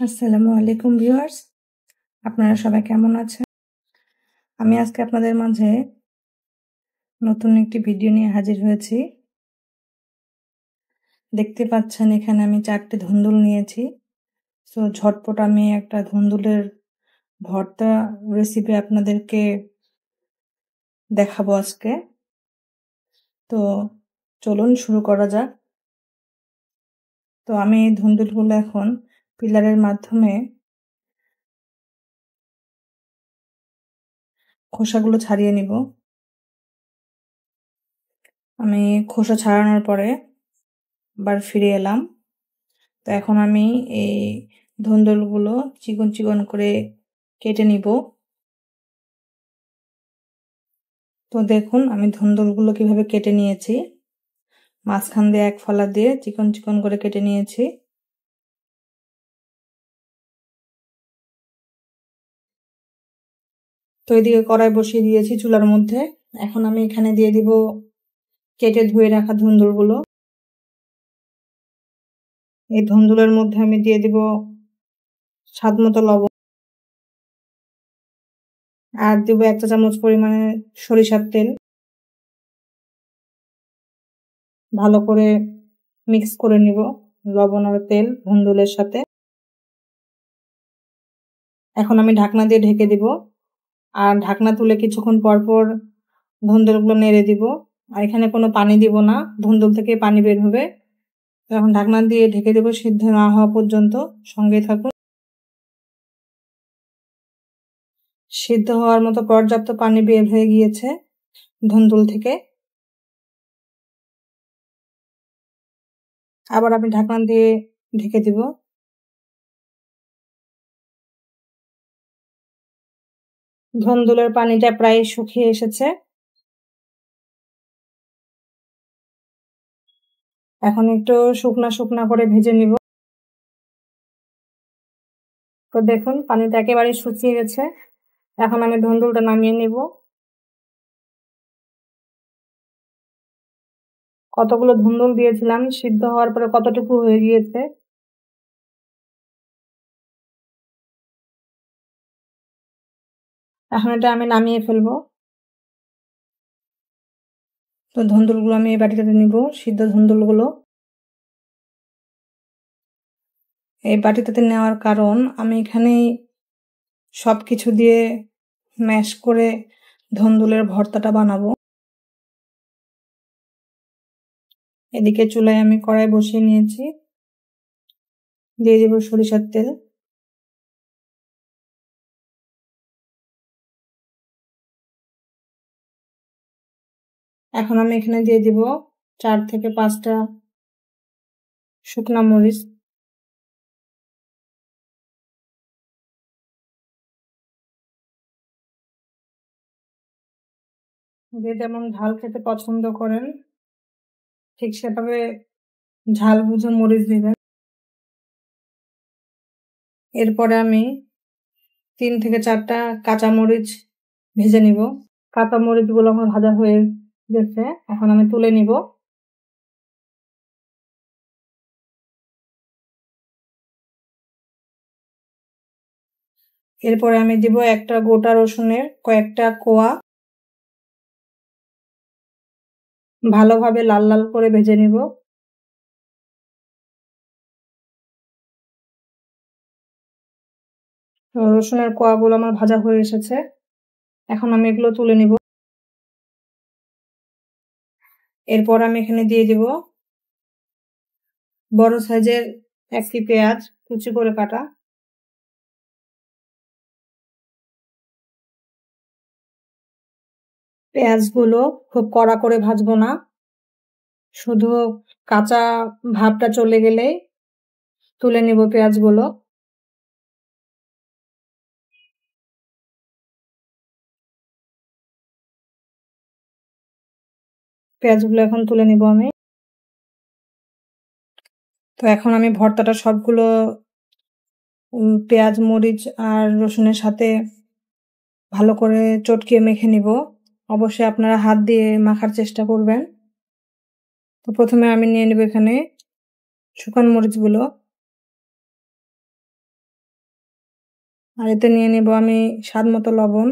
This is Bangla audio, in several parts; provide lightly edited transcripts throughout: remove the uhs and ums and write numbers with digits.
আসসালামু আলাইকুম ভিউয়ার্স, আপনারা সবাই কেমন আছেন? আমি আজকে আপনাদের মাঝে নতুন একটি ভিডিও নিয়ে হাজির হয়েছি। দেখতে পাচ্ছেন এখানে আমি 4টে ধুন্দুল নিয়েছি। সো ঝটপট আমি একটা ধুন্দুলের ভর্তা রেসিপি আপনাদেরকে দেখাবো আজকে। তো চলুন শুরু করা যাক। তো আমি এই ধুন্দুলগুলো এখন পিলারের মাধ্যমে খোসাগুলো ছাড়িয়ে নিব। আমি খোসা ছাড়ানোর পরে আবার ফিরে এলাম। তো এখন আমি এই ধুন্দুলগুলো চিকন চিকন করে কেটে নিব। তো দেখুন আমি ধুন্দুলগুলো কিভাবে কেটে নিয়েছি। মাঝখান দিয়ে এক ফলা দিয়ে চিকন চিকন করে কেটে নিয়েছি। তো এদিকে কড়াই বসিয়ে দিয়েছি চুলার মধ্যে। এখন আমি এখানে দিয়ে দিব কেটে ধুয়ে রাখা ধুন্দুলগুলো। এই ধুন্দুলের মধ্যে আমি দিয়ে দিব স্বাদ মতো লবণ আর দিব 1 চা চামচ পরিমাণে সরিষার তেল। ভালো করে মিক্স করে নিব লবণ আর তেল ধুন্দুলের সাথে। এখন আমি ঢাকনা দিয়ে ঢেকে দিব আর ঢাকনা তুলে কিছুক্ষণ পর পর ধুন্দুলগুলো নেড়ে দিব। আর এখানে কোনো পানি দিব না, ধুন্দুল থেকে পানি বের হবে। এখন ঢাকনা দিয়ে ঢেকে দেব সিদ্ধ না হওয়া পর্যন্ত। সঙ্গে থাকুন। সিদ্ধ হওয়ার মতো পর্যাপ্ত পানি বের হয়ে গিয়েছে ধুন্দুল থেকে। আবার আমি ঢাকনা দিয়ে ঢেকে দিব। ধুন্দুলের পানিটা প্রায় শুকিয়ে এসেছে। এখন একটু শুকনা শুকনা করে ভেজে নিব। তো দেখুন পানিটা একেবারে শুকিয়ে গেছে। এখন আমি ধুন্দুলটা নামিয়ে নিব। কতগুলো ধুন্দুল দিয়েছিলাম, সিদ্ধ হওয়ার পরে কতটুকু হয়ে গিয়েছে। এখন এটা আমি নামিয়ে ফেলবো। তো ধুন্দুলগুলো আমি এই বাটিটাতে নিব, সিদ্ধ ধুন্দুলগুলো। এই বাটিটাতে নেওয়ার কারণ আমি এখানে সবকিছু দিয়ে ম্যাশ করে ধুন্দুলের ভর্তাটা বানাবো। এদিকে চুলায় আমি কড়াই বসিয়ে নিয়েছি, দিয়ে দেব সরিষার তেল। এখন আমি এখানে দিয়ে দিব 4 থেকে 5টা শুকনা মরিচ। যে যেমন ঝাল খেতে পছন্দ করেন ঠিক সেভাবে ঝাল বুঝে মরিচ দিবেন। এরপরে আমি 3 থেকে 4টা কাঁচা মরিচ ভেজে নিব। কাঁচা মরিচগুলো আমার ভাজা হয়ে গেছে, এখন আমি তুলে নিব। এরপরে আমি দিব একটা গোটা রসুনের কয়েকটা কোয়া। ভালোভাবে লাল লাল করে ভেজে নিব। রসুনের কোয়াগুলো আমার ভাজা হয়ে এসেছে, এখন আমি এগুলো তুলে নিব। এরপর আমি এখানে দিয়ে দিব বড় সাইজের একটি পেঁয়াজ কুচি করে কাটা। পেঁয়াজগুলো খুব কড়া করে ভাজবো না, শুধু কাঁচা ভাবটা চলে গেলেই তুলে নিব পেঁয়াজগুলো। পেঁয়াজগুলো এখন তুলে নিব আমি। তো এখন আমি ভর্তাটা সবগুলো পেঁয়াজ মরিচ আর রসুনের সাথে ভালো করে চটকিয়ে মেখে নিব। অবশ্যই আপনারা হাত দিয়ে মাখার চেষ্টা করবেন। তো প্রথমে আমি নিয়ে নেব এখানে শুকনো মরিচগুলো। আর এতে নিয়ে নেব আমি স্বাদ মতো লবণ,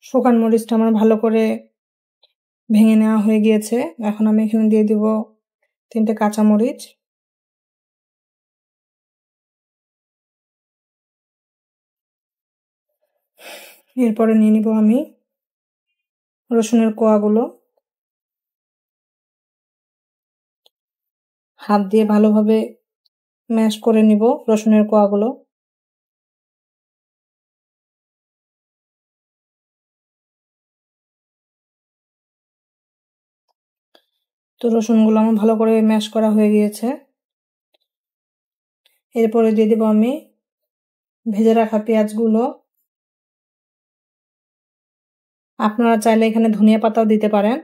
শুকান মরিচটা আমার ভালো করে ভেঙে নেওয়া হয়ে গিয়েছে। এখন আমি এখানে দিয়ে দিব 3টে কাঁচামরিচ, এরপরে নিয়ে নিব আমি রসুনের কোয়াগুলো, হাত দিয়ে ভালোভাবে ম্যাশ করে নিব রসুনের কোয়াগুলো। তো রসুনগুলো আমার ভালো করে ম্যাশ করা হয়ে গিয়েছে। এরপরে দিয়ে দেব আমি ভেজে রাখা পেঁয়াজগুলো। আপনারা চাইলে এখানে ধনিয়া পাতাও দিতে পারেন,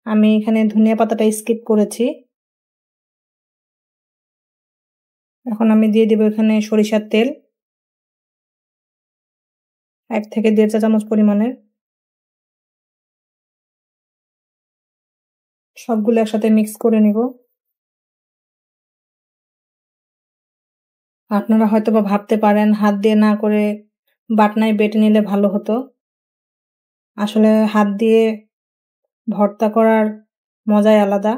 আমি এখানে ধনিয়া পাতাটা স্কিপ করেছি। এখন আমি দিয়ে দেব এখানে সরিষার তেল 1 থেকে 1.5 চা চামচ পরিমাণের। সবগুলো একসাথে মিক্স করে নিব। আপনারা হয়তোবা ভাবতে পারেন হাত দিয়ে না করে বাটনায় বেটে নিলে ভালো হতো। আসলে হাত দিয়ে ভর্তা করার মজাই আলাদা,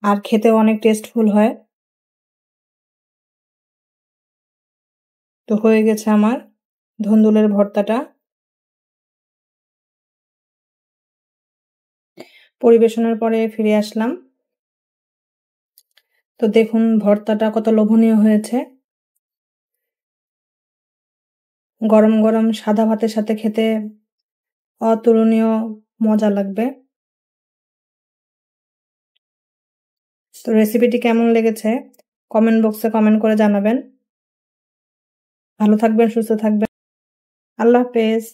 আর খেতেও অনেক টেস্টফুল হয়। তো হয়ে গেছে আমার ধুন্দুলের ভর্তাটা। পরিবেশনের পরে ফিরে আসলাম। তো দেখুন ভর্তাটা কত লোভনীয় হয়েছে। গরম গরম সাদা ভাতের সাথে খেতে অতুলনীয় মজা লাগবে। তো রেসিপিটি কেমন লেগেছে কমেন্ট বক্সে কমেন্ট করে জানাবেন। ভালো থাকবেন, সুস্থ থাকবেন। আল্লাহ হাফেজ।